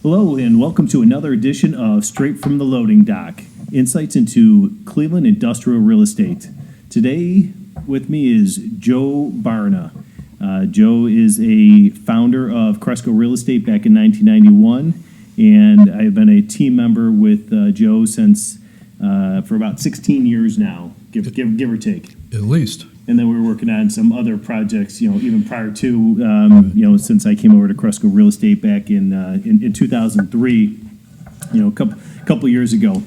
Hello, and welcome to another edition of Straight from the Loading Dock, insights into Cleveland industrial real estate. Today with me is Joe Barna. Joe is a founder of CRESCO Real Estate back in 1991, and I've been a team member with Joe since for about 16 years now, give or take. At least. And then we were working on some other projects, even prior to, since I came over to CRESCO Real Estate back in 2003, a couple years ago.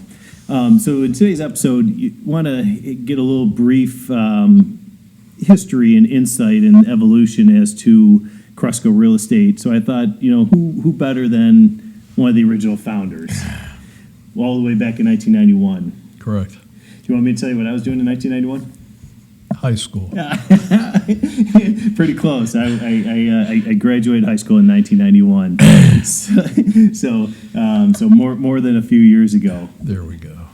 So in today's episode, you want to get a little brief history and insight and evolution as to CRESCO Real Estate. So I thought, who better than one of the original founders, all the way back in 1991. Correct. Do you want me to tell you what I was doing in 1991? High school. Pretty close. I graduated high school in 1991, so more than a few years ago. There we go.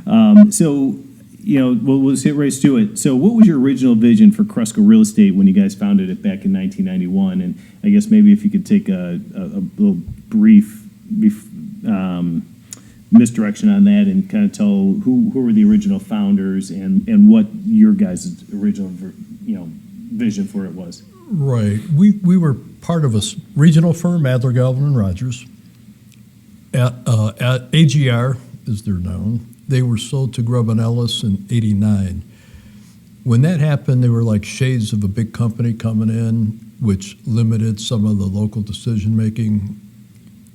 We'll hit right to it. So, what was your original vision for CRESCO Real Estate when you guys founded it back in 1991? And I guess maybe if you could take a little brief misdirection on that and kind of tell who were the original founders and what your guys' original vision for it was. Right. We were part of a regional firm, Adler, Galvin, and Rogers. At AGR, as they're known, they were sold to Grubb & Ellis in '89. When that happened, they were like shades of a big company coming in, which limited some of the local decision-making.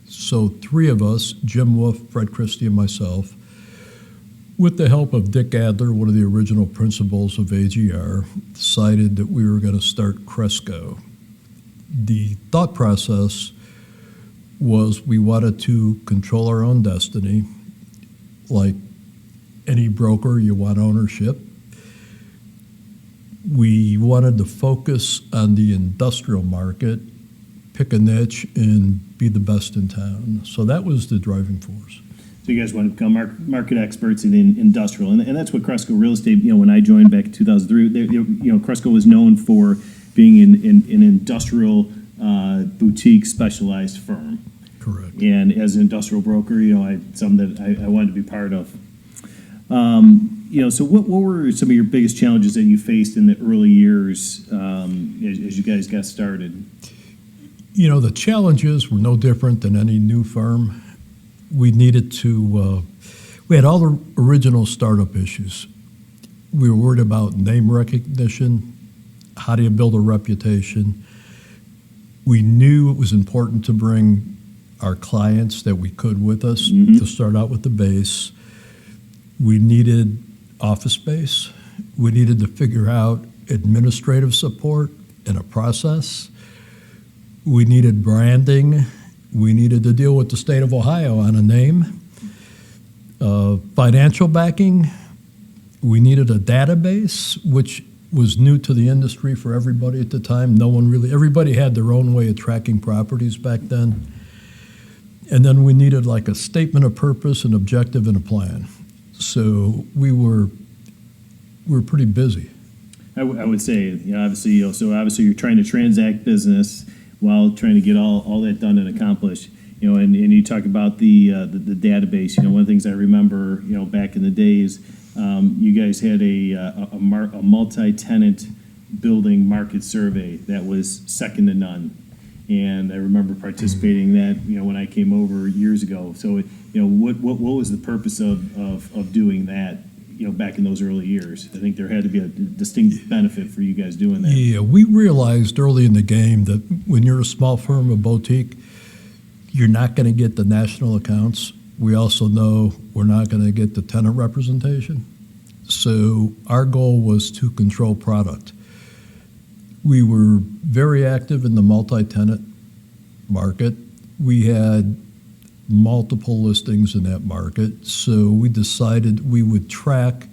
So three of us, Jim Wolf, Fred Christie, and myself, with the help of Dick Adler, one of the original principals of AGR, decided that we were going to start CRESCO. The thought process was we wanted to control our own destiny. Like any broker, you want ownership. We wanted to focus on the industrial market, pick a niche, and be the best in town. So that was the driving force. So you guys want to become market experts in industrial, and that's what CRESCO Real Estate. When I joined back in 2003, CRESCO was known for being an industrial boutique specialized firm. Correct. And as an industrial broker, I had some that I wanted to be part of. So what were some of your biggest challenges that you faced in the early years as you guys got started? The challenges were no different than any new firm. We needed to, we had all the original startup issues. We were worried about name recognition. How do you build a reputation? We knew it was important to bring our clients that we could with us to start out with the base. We needed office space. We needed to figure out administrative support and a process. We needed branding. We needed to deal with the state of Ohio on a name. Financial backing. We needed a database, which was new to the industry for everybody at the time. Everybody had their own way of tracking properties back then. And then we needed like a statement of purpose, an objective, and a plan. So we were pretty busy. I would say, obviously you're trying to transact business while trying to get all that done and accomplished, and you talk about the database. One of the things I remember, back in the days, you guys had a multi-tenant building market survey that was second to none, and I remember participating in that, when I came over years ago. So, what was the purpose of doing that? Back in those early years, I think there had to be a distinct benefit for you guys doing that. Yeah, we realized early in the game that when you're a small firm, a boutique, you're not going to get the national accounts. We also know we're not going to get the tenant representation. So our goal was to control product. We were very active in the multi-tenant market. We had multiple listings in that market, so we decided we would track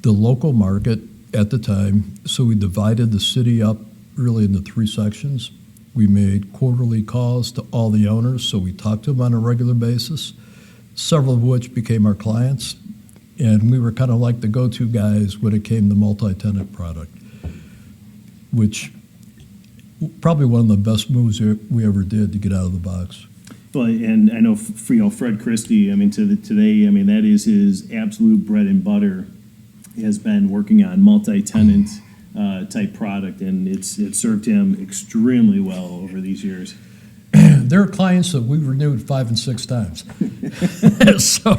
the local market at the time. So we divided the city up really into three sections. We made quarterly calls to all the owners, so we talked to them on a regular basis, several of which became our clients, and we were kind of like the go-to guys when it came to multi-tenant product, which probably one of the best moves we ever did to get out of the box. Well, and I know Fred Christie. I mean, today, I mean, that is his absolute bread and butter. He has been working on multi-tenant type product, and it's served him extremely well over these years. There are clients that we've renewed 5 and 6 times. So,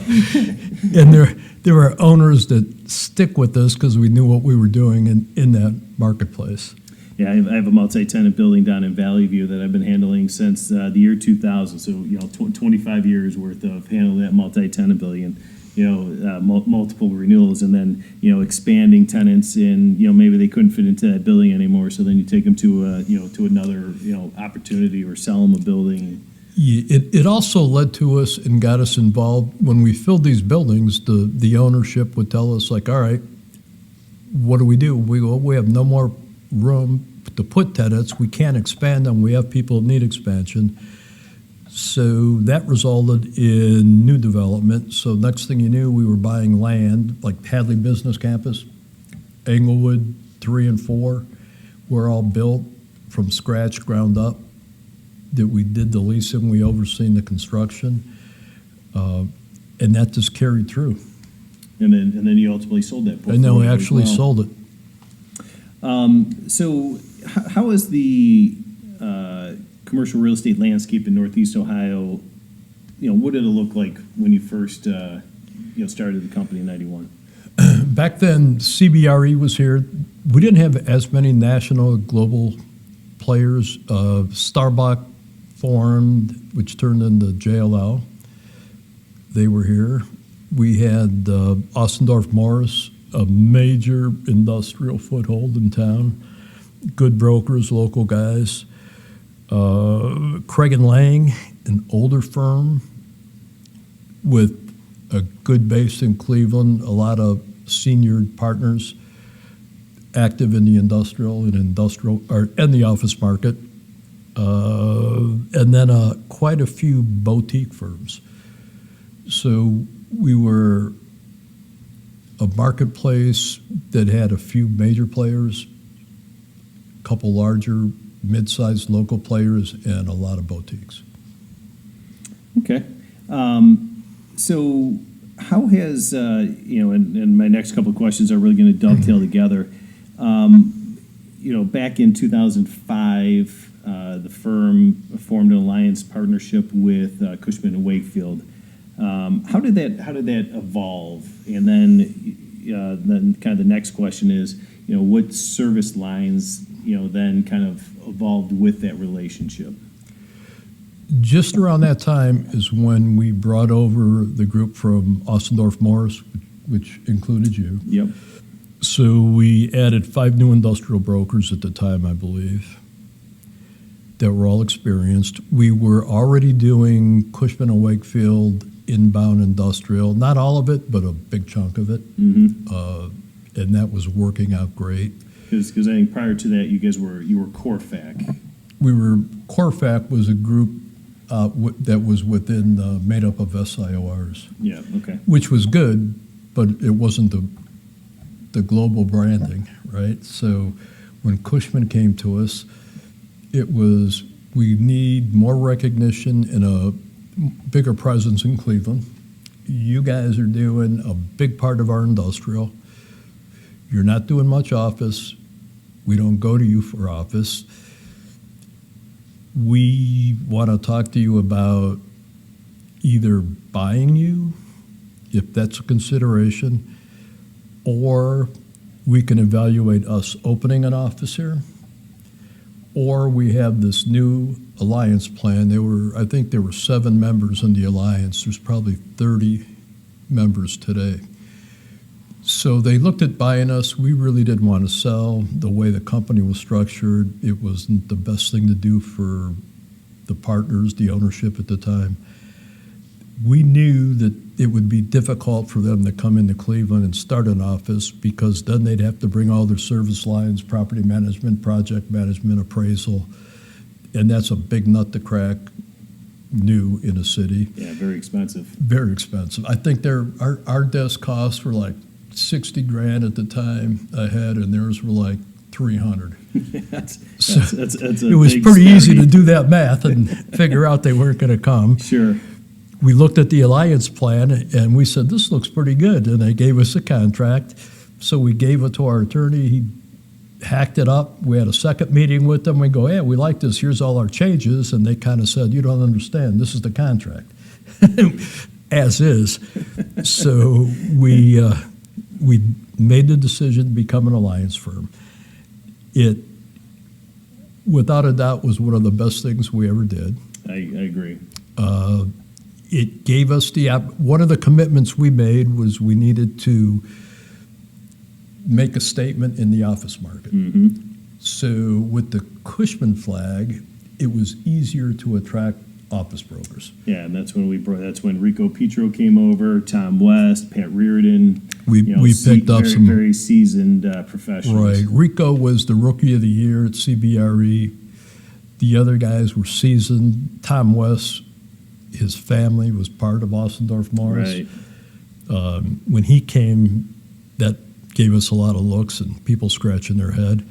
and there are owners that stick with us because we knew what we were doing in that marketplace. Yeah, I have a multi-tenant building down in Valley View that I've been handling since the year 2000. So, 25 years worth of handling that multi-tenant building. Multiple renewals, and then expanding tenants, and maybe they couldn't fit into that building anymore. So then you take them to to another opportunity, or sell them a building. It also led to us and got us involved when we filled these buildings. The ownership would tell us, like, all right, what do? We have no more room to put tenants. We can't expand them. We have people that need expansion. So that resulted in new development. So next thing you knew, we were buying land, like Hadley Business Campus, Englewood 3 and 4, were all built from scratch, ground up. That we did the leasing, we overseen the construction, and that just carried through. And then you ultimately sold that portfolio. And then we actually sold it. So how is the commercial real estate landscape in Northeast Ohio? What did it look like when you first started the company in '91? Back then, CBRE was here. We didn't have as many national, global players. Starbucks formed, which turned into JLL. They were here. We had Ostendorf Morris, a major industrial foothold in town. Good brokers, local guys. Craig and Lang, an older firm with a good base in Cleveland, a lot of senior partners active in the industrial and the office market, and then quite a few boutique firms. So we were a marketplace that had a few major players, a couple larger, mid-sized local players, and a lot of boutiques. Okay. So how has, and my next couple of questions are really going to dovetail together. Back in 2005, the firm formed an alliance partnership with Cushman Wakefield. How did that evolve? And then kind of the next question is, what service lines, then kind of evolved with that relationship? Just around that time is when we brought over the group from Ostendorf Morris, which included you. Yep. So we added 5 new industrial brokers at the time, I believe, that were all experienced. We were already doing Cushman & Wakefield inbound industrial, not all of it, but a big chunk of it. Mm-hmm. And that was working out great. Because I think prior to that, you were Corfac. Corfac was a group that was made up of SIORs. Yeah, okay. Which was good, but it wasn't the global branding, right? So when Cushman came to us, it was, we need more recognition and a bigger presence in Cleveland. You guys are doing a big part of our industrial. You're not doing much office. We don't go to you for office. We want to talk to you about either buying you, if that's a consideration, or we can evaluate us opening an office here, or we have this new alliance plan. I think there were 7 members in the alliance. There's probably 30 members today. So they looked at buying us. We really didn't want to sell. The way the company was structured, it wasn't the best thing to do for the partners, the ownership at the time. We knew that it would be difficult for them to come into Cleveland and start an office, because then they'd have to bring all their service lines, property management, project management, appraisal, and that's a big nut to crack, new in a city. Yeah, very expensive. Very expensive. I think our desk costs were like $60,000 at the time I had, and theirs were like 300. That's a It was big pretty easy to disparity. do that math and figure out they weren't going to come. Sure. We looked at the alliance plan and we said, this looks pretty good. And they gave us a contract. So we gave it to our attorney. He hacked it up. We had a second meeting with them. We go, hey, we like this. Here's all our changes. And they kind of said, you don't understand. This is the contract. As is. So we made the decision to become an alliance firm. It, without a doubt, was one of the best things we ever did. I agree. It gave us one of the commitments we made was we needed to make a statement in the office market. Mm-hmm. So with the Cushman flag, it was easier to attract office brokers. Yeah, and that's when that's when Rico Petro came over, Tom West, Pat Reardon. We picked up some very seasoned professionals. Right. Rico was the rookie of the year at CBRE. The other guys were seasoned. Tom West, his family was part of Ossendorf Morris. Right. When he came, that gave us a lot of looks and people scratching their head.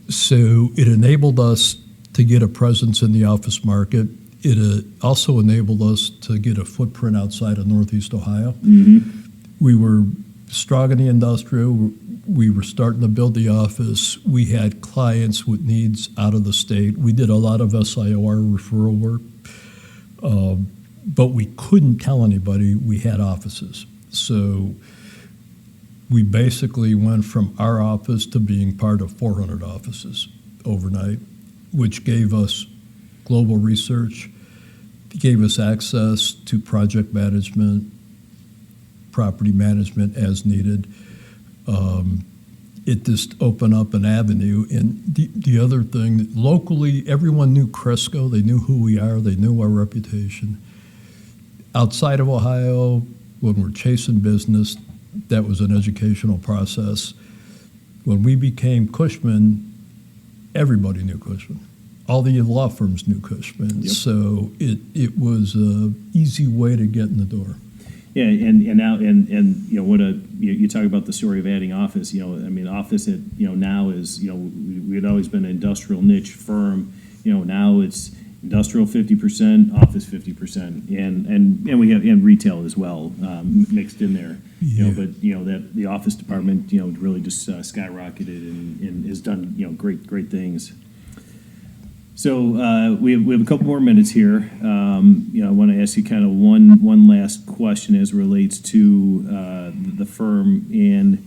So it enabled us to get a presence in the office market. It also enabled us to get a footprint outside of Northeast Ohio. Mm-hmm. We were strong in the industrial. We were starting to build the office. We had clients with needs out of the state. We did a lot of SIOR referral work, but we couldn't tell anybody we had offices. So we basically went from our office to being part of 400 offices overnight, which gave us global research, gave us access to project management, property management as needed. It just opened up an avenue. And the other thing, locally, everyone knew CRESCO. They knew who we are. They knew our reputation. Outside of Ohio, when we're chasing business, that was an educational process. When we became Cushman, everybody knew Cushman. All the law firms knew Cushman. Yep. So it was an easy way to get in the door. Yeah, and now and you know what you talk about the story of adding office. You know, I mean, office now is we had always been an industrial niche firm. Now it's industrial 50%, office 50%, and we have retail as well mixed in there. Yeah. But that the office department really just skyrocketed and has done great things. So we have a couple more minutes here. I want to ask you kind of one last question as it relates to the firm, and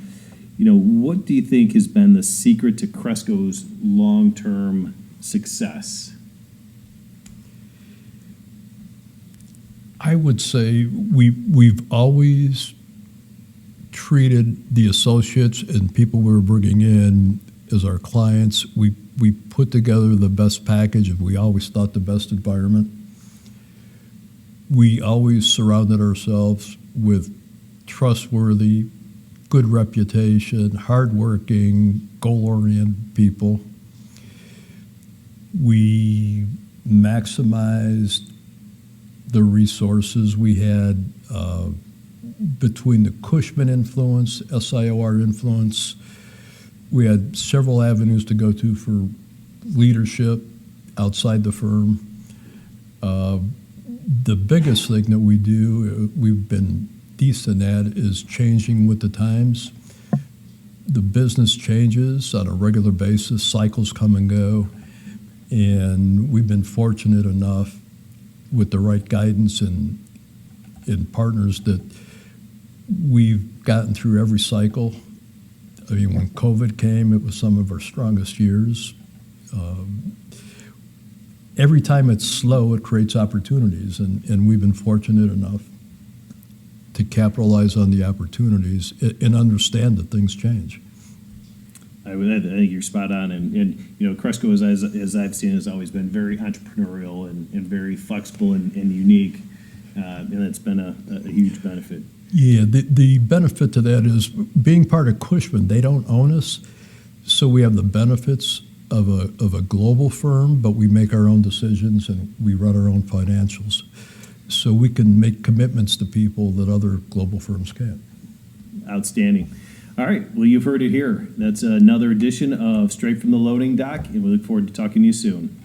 what do you think has been the secret to CRESCO's long-term success? I would say we've always treated the associates and people we were bringing in as our clients. We put together the best package, and we always thought the best environment. We always surrounded ourselves with trustworthy, good reputation, hardworking, goal-oriented people. We maximized the resources we had between the Cushman influence, SIOR influence. We had several avenues to go to for leadership outside the firm. The biggest thing that we do, we've been decent at, is changing with the times. The business changes on a regular basis, cycles come and go, and we've been fortunate enough with the right guidance and partners that we've gotten through every cycle. I mean, when COVID came, it was some of our strongest years. Every time it's slow, it creates opportunities, and we've been fortunate enough to capitalize on the opportunities and understand that things change. I think you're spot on, and CRESCO, as I've seen, has always been very entrepreneurial and very flexible and unique, and it's been a huge benefit. Yeah, the benefit to that is being part of Cushman, they don't own us, so we have the benefits of a global firm, but we make our own decisions and we run our own financials. So we can make commitments to people that other global firms can't. Outstanding. All right, well, you've heard it here. That's another edition of Straight from the Loading Dock, and we look forward to talking to you soon.